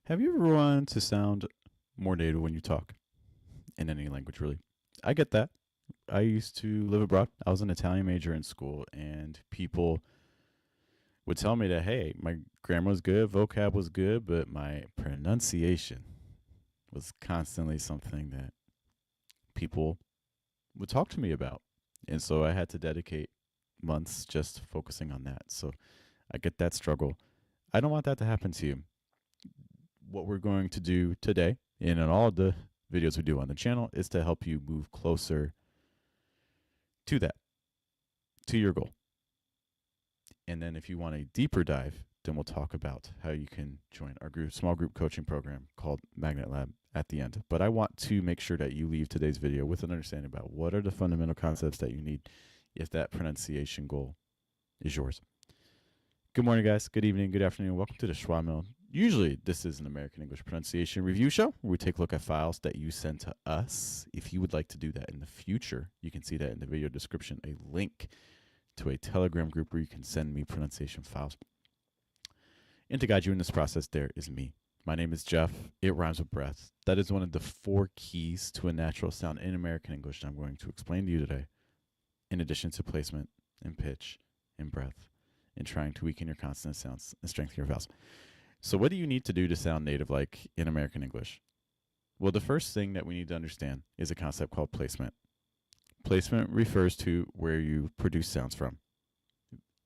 Have you ever wanted to sound more native when you talk in any language, really? I get that. I used to live abroad. I was an Italian major in school, and people would tell me that, hey, my grammar was good, vocab was good, but my pronunciation was constantly something that people would talk to me about. And so I had to dedicate months just focusing on that. So I get that struggle. I don't want that to happen to you. What we're going to do today, and in all the videos we do on the channel, is to help you move closer to that, to your goal. And then if you want a deeper dive, then we'll talk about how you can join our small group coaching program called Magnet Lab at the end. But I want to make sure that you leave today's video with an understanding about what are the fundamental concepts that you need if that pronunciation goal is yours. Good morning, guys. Good evening. Good afternoon. Welcome to the Schwa Mill. Usually, this is an American English pronunciation review show where we take a look at files that you send to us. If you would like to do that in the future, you can see that in the video description, a link to a Telegram group where you can send me pronunciation files. And to guide you in this process, there is me. My name is Geoff. It rhymes with breath. That is one of the 4 keys to a natural sound in American English that I'm going to explain to you today, in addition to placement and pitch and breath and trying to weaken your consonant sounds and strengthen your vowels. So what do you need to do to sound native like in American English? Well, the first thing that we need to understand is a concept called placement. Placement refers to where you produce sounds from.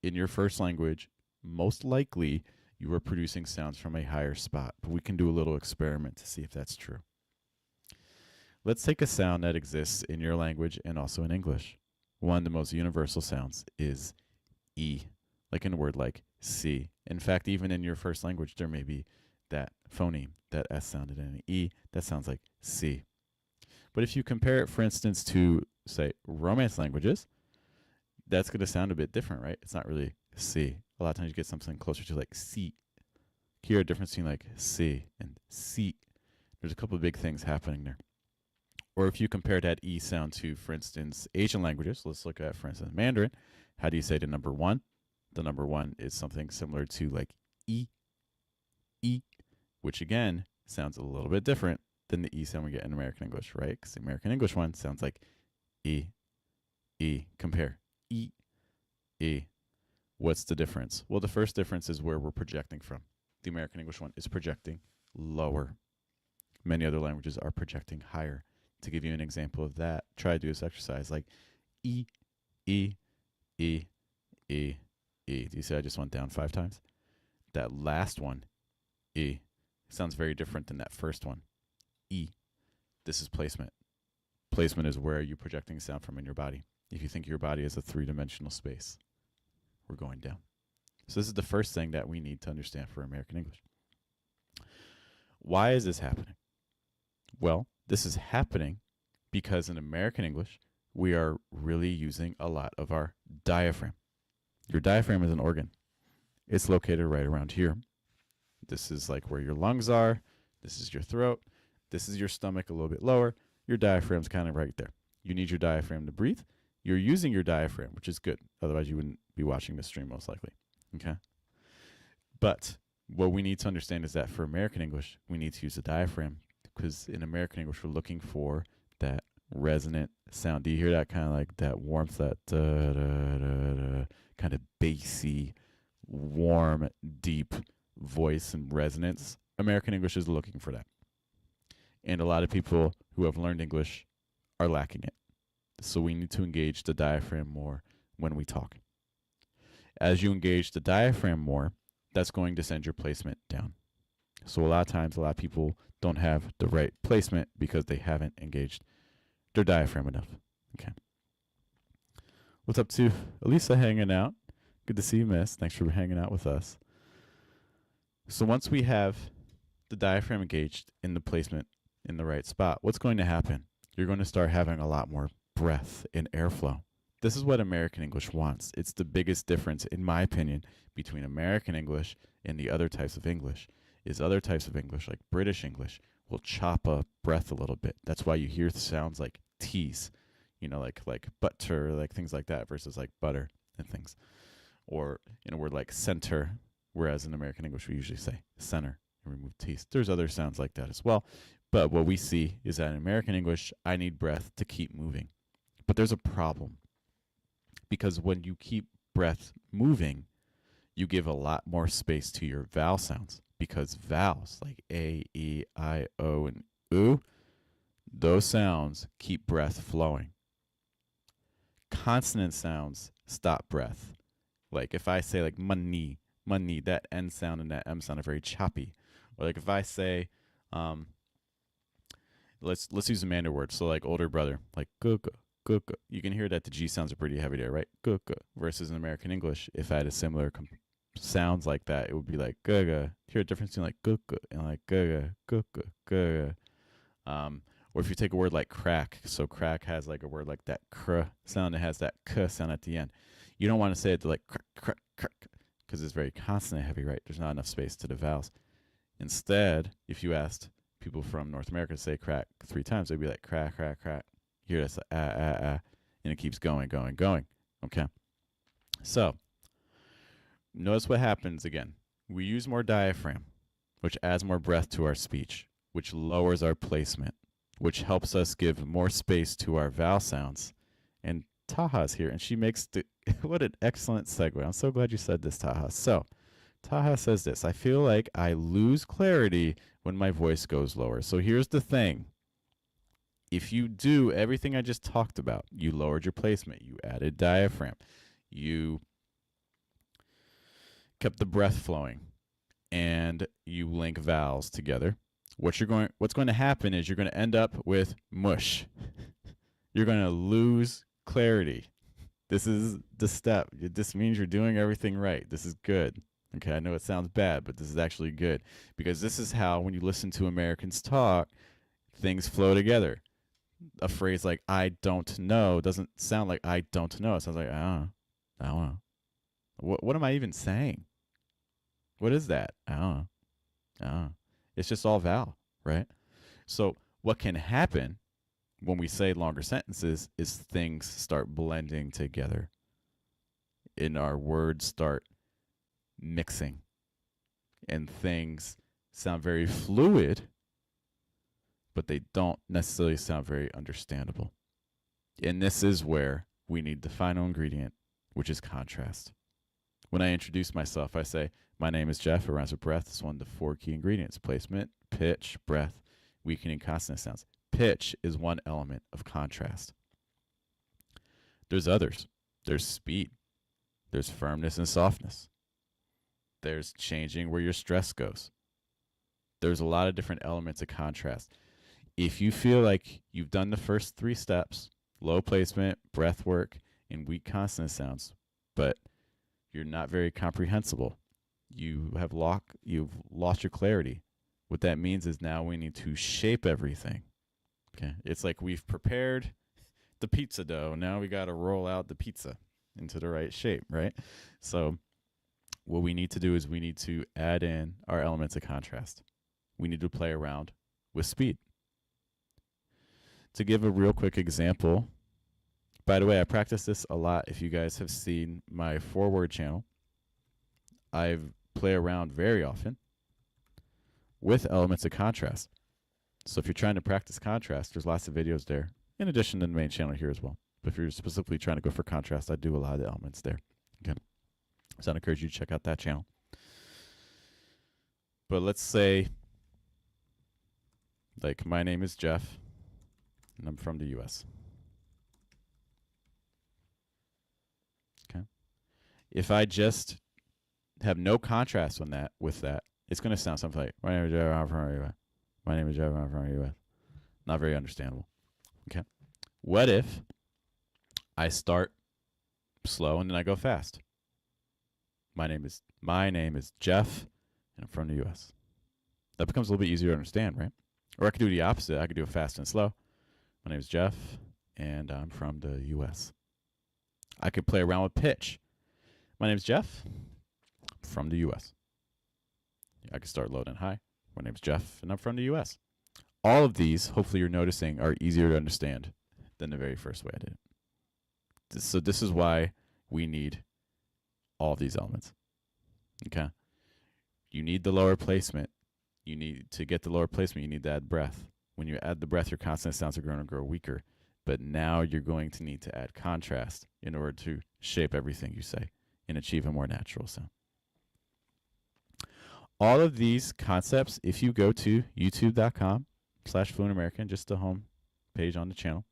In your first language, most likely you are producing sounds from a higher spot, but we can do a little experiment to see if that's true. Let's take a sound that exists in your language and also in English. One of the most universal sounds is E, like in a word like see. In fact, even in your first language, there may be that phoneme, that S sounded in an E, that sounds like C. But if you compare it, for instance, to, say, Romance languages, that's going to sound a bit different, right? It's not really C. A lot of times you get something closer to like C. Hear a difference between like C and C. There's a couple of big things happening there. Or if you compare that E sound to, for instance, Asian languages, let's look at, for instance, Mandarin. How do you say the number 1? The number 1 is something similar to like E, which again sounds a little bit different than the E sound we get in American English, right? Because the American English one sounds like E. Compare E. What's the difference? Well, the first difference is where we're projecting from. The American English one is projecting lower. Many other languages are projecting higher. To give you an example of that, try to do this exercise like E. Do you see I just went down 5 times? That last one, E, sounds very different than that first one, E. This is placement. Placement is where you're projecting sound from in your body. If you think your body is a 3-dimensional space, we're going down. So this is the first thing that we need to understand for American English. Why is this happening? Well, this is happening because in American English, we are really using a lot of our diaphragm. Your diaphragm is an organ. It's located right around here. This is like where your lungs are. This is your throat. This is your stomach a little bit lower. Your diaphragm's kind of right there. You need your diaphragm to breathe. You're using your diaphragm, which is good. Otherwise, you wouldn't be watching this stream most likely. Okay? But what we need to understand is that for American English, we need to use the diaphragm because in American English, we're looking for that resonant sound. Do you hear that kind of like that warmth, that kind of bassy, warm, deep voice and resonance? American English is looking for that. And a lot of people who have learned English are lacking it. So we need to engage the diaphragm more when we talk. As you engage the diaphragm more, that's going to send your placement down. So a lot of times, a lot of people don't have the right placement because they haven't engaged their diaphragm enough. Okay. What's up to Elisa hanging out? Good to see you, miss. Thanks for hanging out with us. So once we have the diaphragm engaged in the placement in the right spot, what's going to happen? You're going to start having a lot more breath and airflow. This is what American English wants. It's the biggest difference, in my opinion, between American English and the other types of English, is other types of English, like British English, will chop up breath a little bit. That's why you hear sounds like T's, you know, like butter, like things like that, versus like butter and things. or in a word like center, whereas in American English we usually say center and remove teeth. There's other sounds like that as well. But what we see is that in American English, I need breath to keep moving. But there's a problem, because when you keep breath moving, you give a lot more space to your vowel sounds, because vowels like A, E, I, O, and U, those sounds keep breath flowing. Consonant sounds stop breath. Like if I say like money, money, that N sound and that M sound are very choppy. Or like if I say, let's use a Mandarin word. So like older brother, like guga, guga. You can hear that the G sounds are pretty heavy there, right? Guga. Versus in American English, if I had a similar sounds like that, it would be like guga. Hear a difference between like guga and like guga, guga, guga. Or if you take a word like crack, so crack has like a word like that cr sound, it has that k sound at the end. You don't want to say it to like crack, crack, crack, because it's very consonant heavy, right? There's not enough space to the vowels. Instead, if you asked people from North America to say crack 3 times, they'd be like crack, crack, crack. You hear this like, ah, ah, ah, and it keeps going, going, going. Okay. So, notice what happens again. We use more diaphragm, which adds more breath to our speech, which lowers our placement, which helps us give more space to our vowel sounds. And Taha's here, and she makes what an excellent segue. I'm so glad you said this, Taha. So, Taha says this: I feel like I lose clarity when my voice goes lower. So here's the thing. If you do everything I just talked about, you lowered your placement, you added diaphragm, you kept the breath flowing, and you link vowels together, what's going to happen is you're going to end up with mush. You're going to lose clarity. This is the step. This means you're doing everything right. This is good. Okay, I know it sounds bad, but this is actually good, because this is how, when you listen to Americans talk, things flow together. A phrase like "I don't know" doesn't sound like "I don't know." It sounds like I don't know. What am I even saying? What is that? I don't know. It's just all vowel, right? So what can happen when we say longer sentences is things start blending together, and our words start mixing, and things sound very fluid, but they don't necessarily sound very understandable. And this is where we need the final ingredient, which is contrast. When I introduce myself, I say, my name is Geoff. It rhymes with breath. It's one of the 4 key ingredients: placement, pitch, breath, weakening consonant sounds. Pitch is one element of contrast. There's others. There's speed. There's firmness and softness. There's changing where your stress goes. There's a lot of different elements of contrast. If you feel like you've done the first 3 steps, low placement, breath work, and weak consonant sounds, but you're not very comprehensible, you've lost your clarity. What that means is now we need to shape everything. Okay, it's like we've prepared the pizza dough. Now we got to roll out the pizza into the right shape, right? So what we need to do is we need to add in our elements of contrast. We need to play around with speed. To give a real quick example, by the way, I practice this a lot. If you guys have seen my forward channel, I play around very often with elements of contrast. So if you're trying to practice contrast, there's lots of videos there, in addition to the main channel here as well. But if you're specifically trying to go for contrast, I do a lot of the elements there. Okay. So I'd encourage you to check out that channel. But let's say, like, my name is Geoff, and I'm from the US. Okay. If I just have no contrast on that with that, it's going to sound something like, my name is Geoff, I'm from the US. My name is Geoff, I'm from the US. Not very understandable. Okay. What if I start slow and then I go fast? My name is Geoff, and I'm from the US. That becomes a little bit easier to understand, right? Or I could do the opposite. I could do it fast and slow. My name is Geoff, and I'm from the US. I could play around with pitch. My name is Geoff, I'm from the US. I could start low and high. My name is Geoff, and I'm from the US. All of these, hopefully you're noticing, are easier to understand than the very first way I did it. So this is why we need all of these elements. Okay. You need the lower placement. You need to get the lower placement. You need to add breath. When you add the breath, your consonant sounds are going to grow weaker. But now you're going to need to add contrast in order to shape everything you say and achieve a more natural sound. All of these concepts, if you go to youtube.com/fluentamerican, just the home page on the channel,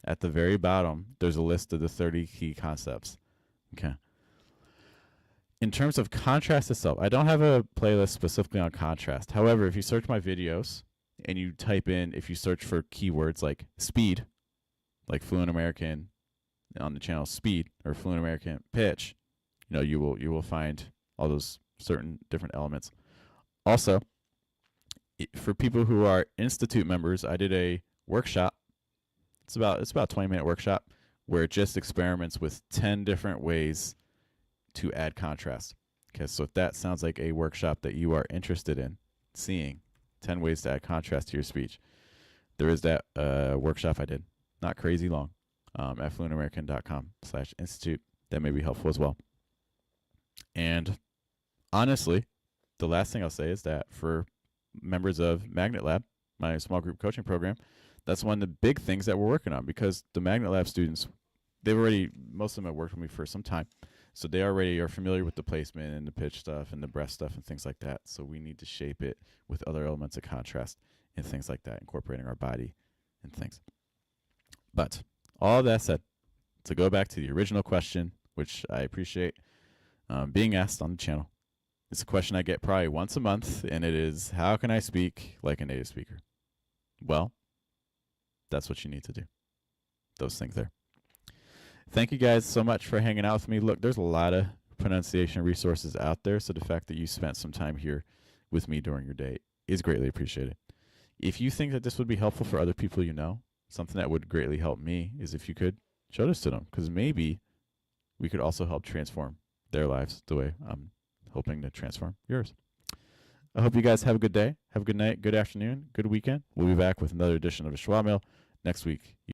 at the very bottom, there's a list of the 30 key concepts. Okay. In terms of contrast itself, I don't have a playlist specifically on contrast. However, if you search my videos and you type in, if you search for keywords like speed, like Fluent American on the channel speed, or Fluent American pitch, you will find all those certain different elements. Also, for people who are Institute members, I did a workshop. It's about a 20-minute workshop where it just experiments with 10 different ways to add contrast. Okay, so if that sounds like a workshop that you are interested in seeing, 10 ways to add contrast to your speech, there is that workshop I did. Not crazy long, at fluentamerican.com/institute. That may be helpful as well. And honestly, the last thing I'll say is that for members of Magnet Lab, my small group coaching program, that's one of the big things that we're working on, because the Magnet Lab students, most of them have worked with me for some time. So they already are familiar with the placement and the pitch stuff and the breath stuff and things like that. So we need to shape it with other elements of contrast and things like that, incorporating our body and things. But all that said, to go back to the original question, which I appreciate being asked on the channel. It's a question I get probably once a month, and it is, how can I speak like a native speaker? Well, that's what you need to do. Those things there. Thank you guys so much for hanging out with me. Look, there's a lot of pronunciation resources out there, so the fact that you spent some time here with me during your day is greatly appreciated. If you think that this would be helpful for other people something that would greatly help me is if you could show this to them, because maybe we could also help transform their lives the way I'm hoping to transform yours. I hope you guys have a good day, have a good night, good afternoon, good weekend. We'll be back with another edition of the Schwa Mill next week.